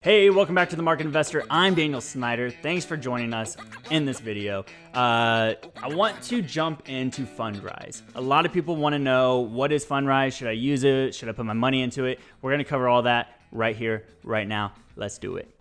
Hey, welcome back to The Market Investor. I'm Daniel Snyder. Thanks for joining us in this video. I want to jump into Fundrise. A lot of people want to know, what is Fundrise? Should I use it? Should I put my money into it? We're going to cover all that right here, right now. Let's do it.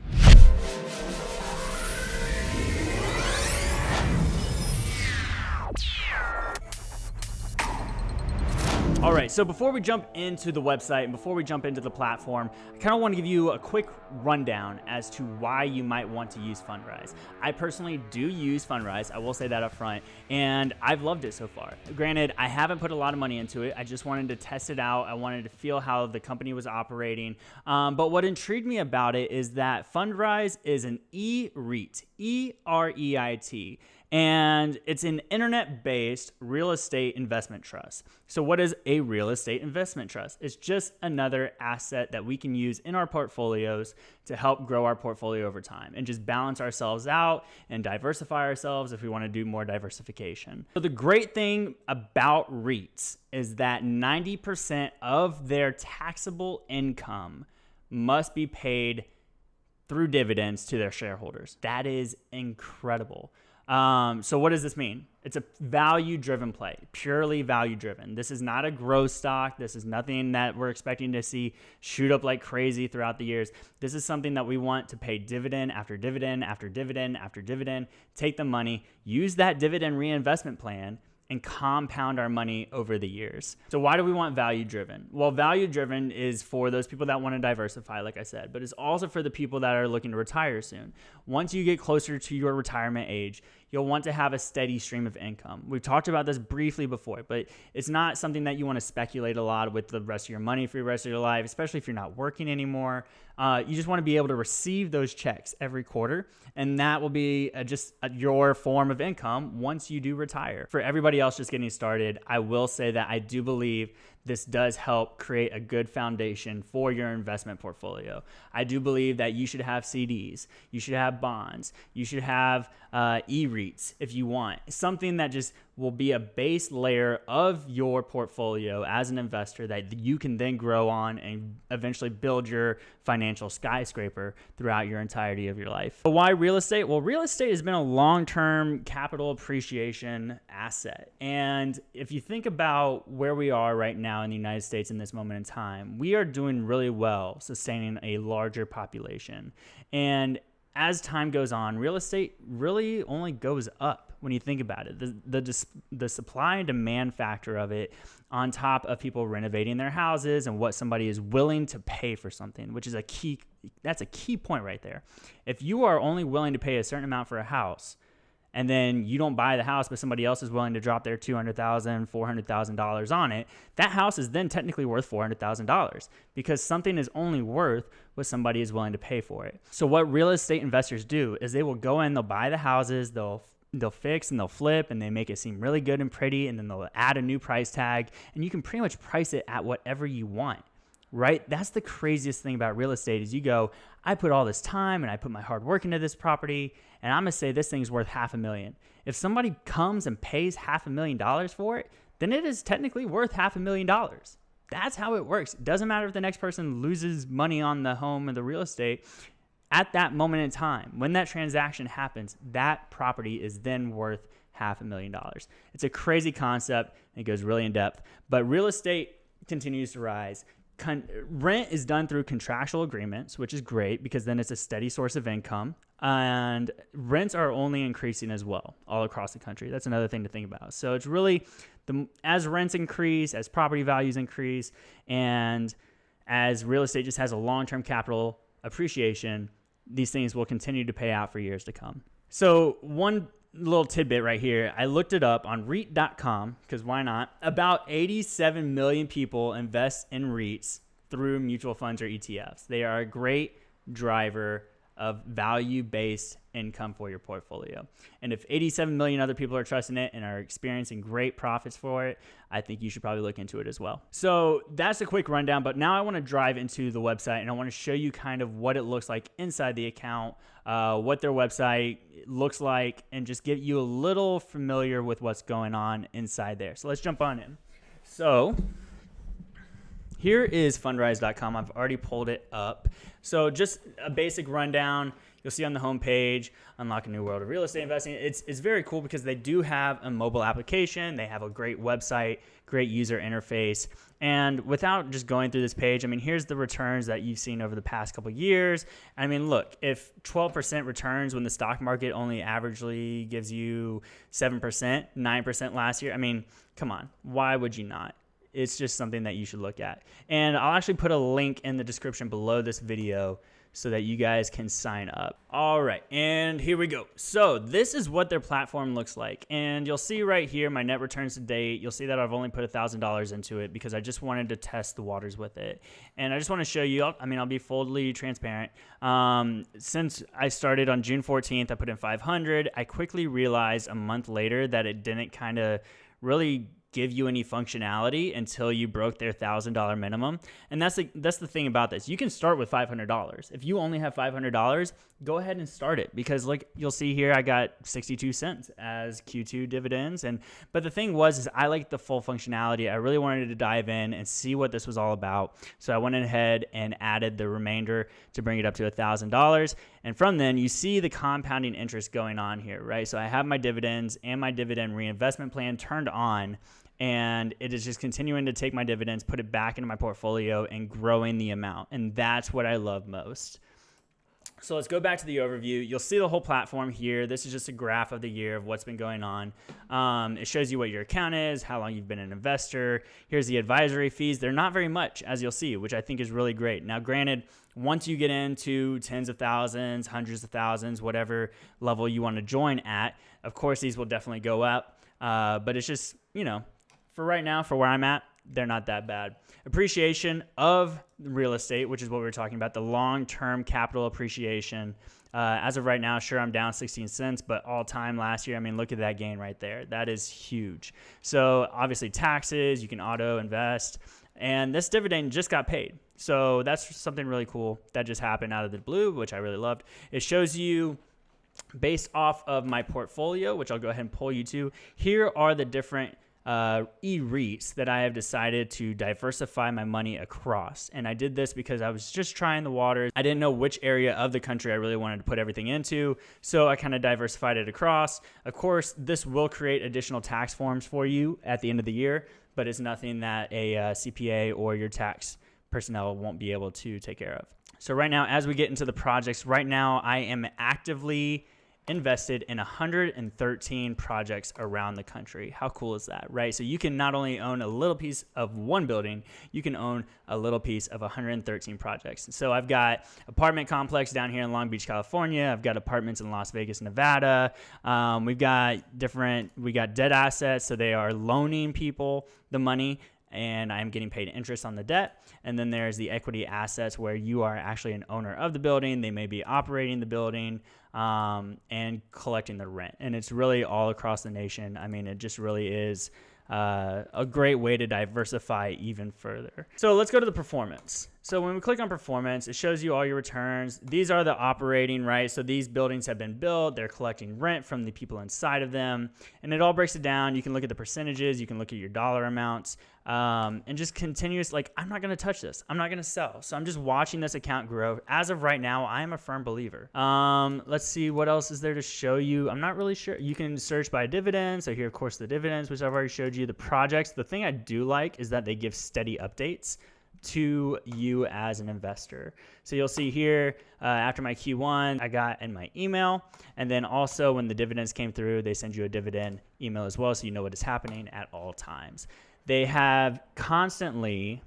All right, so before we jump into the website and before we jump into the platform, I kind of want to give you a quick rundown as to why you might want to use Fundrise. I personally do use Fundrise, I will say that up front, and I've loved it so far. Granted, I haven't put a lot of money into it. I just wanted to test it out. I wanted to feel how the company was operating. But what intrigued me about it is that Fundrise is an E-REIT, E-R-E-I-T. And it's an internet-based real estate investment trust. So what is a real estate investment trust? It's just another asset that we can use in our portfolios to help grow our portfolio over time and just balance ourselves out and diversify ourselves if we want to do more diversification. So the great thing about REITs is that 90% of their taxable income must be paid through dividends to their shareholders. That is incredible. So what does this mean? It's a value-driven play, purely value-driven. This is not a growth stock. This is nothing that we're expecting to see shoot up like crazy throughout the years. This is something that we want to pay dividend after dividend after dividend after dividend, take the money, use that dividend reinvestment plan, and compound our money over the years. So why do we want value-driven? Well, value-driven is for those people that want to diversify, like I said, but it's also for the people that are looking to retire soon. Once you get closer to your retirement age, you'll want to have a steady stream of income. We've talked about this briefly before, but it's not something that you want to speculate a lot with the rest of your money for the rest of your life, especially if you're not working anymore. You just want to be able to receive those checks every quarter, and that will be your form of income once you do retire. For everybody else just getting started, I will say that I do believe this does help create a good foundation for your investment portfolio. I do believe that you should have CDs, you should have bonds, you should have E-REITs if you want. Something that just will be a base layer of your portfolio as an investor that you can then grow on and eventually build your financial skyscraper throughout your entirety of your life. But why real estate? Well, real estate has been a long-term capital appreciation asset. And if you think about where we are right now in the United States in this moment in time, we are doing really well sustaining a larger population. And as time goes on, real estate really only goes up when you think about it. The supply and demand factor of it, on top of people renovating their houses and what somebody is willing to pay for something, which is that's a key point right there. If you are only willing to pay a certain amount for a house, and then you don't buy the house, but somebody else is willing to drop their $200,000, $400,000 on it, that house is then technically worth $400,000 because something is only worth what somebody is willing to pay for it. So what real estate investors do is they will go in, they'll buy the houses, they'll fix and they'll flip and they make it seem really good and pretty, and then they'll add a new price tag, and you can pretty much price it at whatever you want. Right? That's the craziest thing about real estate is you go, I put all this time and I put my hard work into this property, and I'm going to say this thing's worth $500,000. If somebody comes and pays $500,000 for it, then it is technically worth $500,000. That's how it works. It doesn't matter if the next person loses money on the home or the real estate. At that moment in time, when that transaction happens, that property is then worth $500,000. It's a crazy concept. It goes really in depth, but real estate continues to rise. Rent is done through contractual agreements, which is great because then it's a steady source of income, and rents are only increasing as well all across the country. That's another thing to think about. So it's really as rents increase, as property values increase, and as real estate just has a long-term capital appreciation, these things will continue to pay out for years to come. So one little tidbit right here, I looked it up on REIT.com because why not? About 87 million people invest in REITs through mutual funds or ETFs. They are a great driver of value-based income for your portfolio. And if 87 million other people are trusting it and are experiencing great profits for it, I think you should probably look into it as well. So that's a quick rundown, but now I want to drive into the website and I want to show you kind of what it looks like inside the account, what their website looks like, and just get you a little familiar with what's going on inside there. So let's jump on in. So here is fundrise.com. I've already pulled it up. So just a basic rundown. You'll see on the homepage, Unlock a New World of Real Estate Investing. It's very cool because they do have a mobile application. They have a great website, great user interface. And without just going through this page, I mean, here's the returns that you've seen over the past couple of years. I mean, look, if 12% returns when the stock market only averagely gives you 7%, 9% last year, I mean, come on, why would you not? It's just something that you should look at. And I'll actually put a link in the description below this video so that you guys can sign up. All right, and here we go. So this is what their platform looks like. And you'll see right here, my net returns to date. You'll see that I've only put $1,000 into it because I just wanted to test the waters with it. And I just want to show you, I mean, I'll be fully transparent. Since I started on June 14th, I put in 500. I quickly realized a month later that it didn't kind of really give you any functionality until you broke their $1,000 minimum. And that's the thing about this. You can start with $500. If you only have $500, go ahead and start it, because like you'll see here, I got 62 cents as Q2 dividends. But the thing is I liked the full functionality. I really wanted to dive in and see what this was all about. So I went ahead and added the remainder to bring it up to $1,000. And from then you see the compounding interest going on here, right? So I have my dividends and my dividend reinvestment plan turned on, and it is just continuing to take my dividends, put it back into my portfolio, and growing the amount. And that's what I love most. So let's go back to the overview. You'll see the whole platform here. This is just a graph of the year of what's been going on. It shows you what your account is, how long you've been an investor. Here's the advisory fees. They're not very much, as you'll see, which I think is really great. Now, granted, once you get into tens of thousands, hundreds of thousands, whatever level you want to join at, of course, these will definitely go up. But it's just, you know, for right now, for where I'm at, they're not that bad. Appreciation of real estate, which is what we were talking about, the long-term capital appreciation. As of right now, sure, I'm down 16 cents, but all time last year, I mean, look at that gain right there. That is huge. So obviously taxes, you can auto invest, and this dividend just got paid. So that's something really cool that just happened out of the blue, which I really loved. It shows you based off of my portfolio, which I'll go ahead and pull you to. Here are the different e-REITs that I have decided to diversify my money across. And I did this because I was just trying the waters. I didn't know which area of the country I really wanted to put everything into, so I kind of diversified it across. Of course, this will create additional tax forms for you at the end of the year, but it's nothing that a CPA or your tax personnel won't be able to take care of. So right now, as we get into the projects, right now I am actively invested in 113 projects around the country. How cool is that, right? So you can not only own a little piece of one building, you can own a little piece of 113 projects. So I've got apartment complex down here in Long Beach, California. I've got apartments in Las Vegas, Nevada. We got debt assets, so they are loaning people the money, and I'm getting paid interest on the debt. And then there's the equity assets where you are actually an owner of the building. They may be operating the building and collecting the rent. And it's really all across the nation. I mean, it just really is a great way to diversify even further. So let's go to the performance. So when we click on performance, it shows you all your returns. These are the operating, right? So these buildings have been built. They're collecting rent from the people inside of them. And it all breaks it down. You can look at the percentages. You can look at your dollar amounts. And just continuous, like, I'm not going to touch this. I'm not going to sell. So I'm just watching this account grow. As of right now, I am a firm believer. Let's see, what else is there to show you? I'm not really sure. You can search by dividends. So here, of course, the dividends, which I've already showed you. The projects. The thing I do like is that they give steady updates to you as an investor. So you'll see here, after my Q1, I got in my email. And then also when the dividends came through, they send you a dividend email as well, so you know what is happening at all times. They have constantly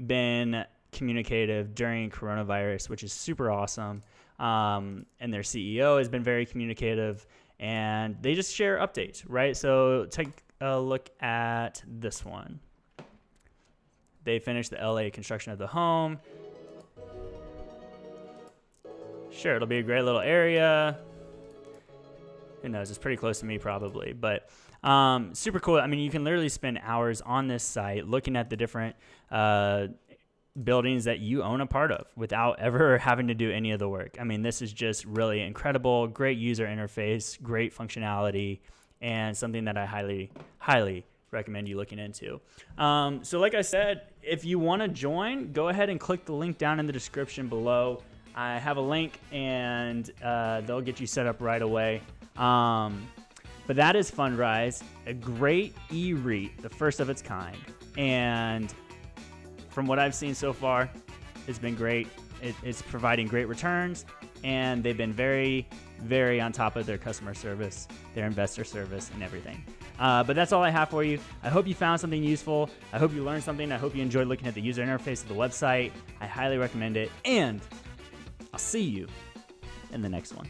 been communicative during coronavirus, which is super awesome. And their CEO has been very communicative, and they just share updates, right? So take a look at this one. They finished the LA construction of the home. Sure, it'll be a great little area. Who knows? It's pretty close to me probably, but super cool. I mean, you can literally spend hours on this site looking at the different buildings that you own a part of without ever having to do any of the work. I mean, this is just really incredible. Great user interface, great functionality, and something that I highly, highly recommend you looking into. So like I said, if you want to join, go ahead and click the link down in the description below. I have a link, and they'll get you set up right away. But that is Fundrise, a great e-REIT, the first of its kind. And from what I've seen so far, it's been great. It's providing great returns, and they've been very, very on top of their customer service, their investor service, and everything. But that's all I have for you. I hope you found something useful. I hope you learned something. I hope you enjoyed looking at the user interface of the website. I highly recommend it, and I'll see you in the next one.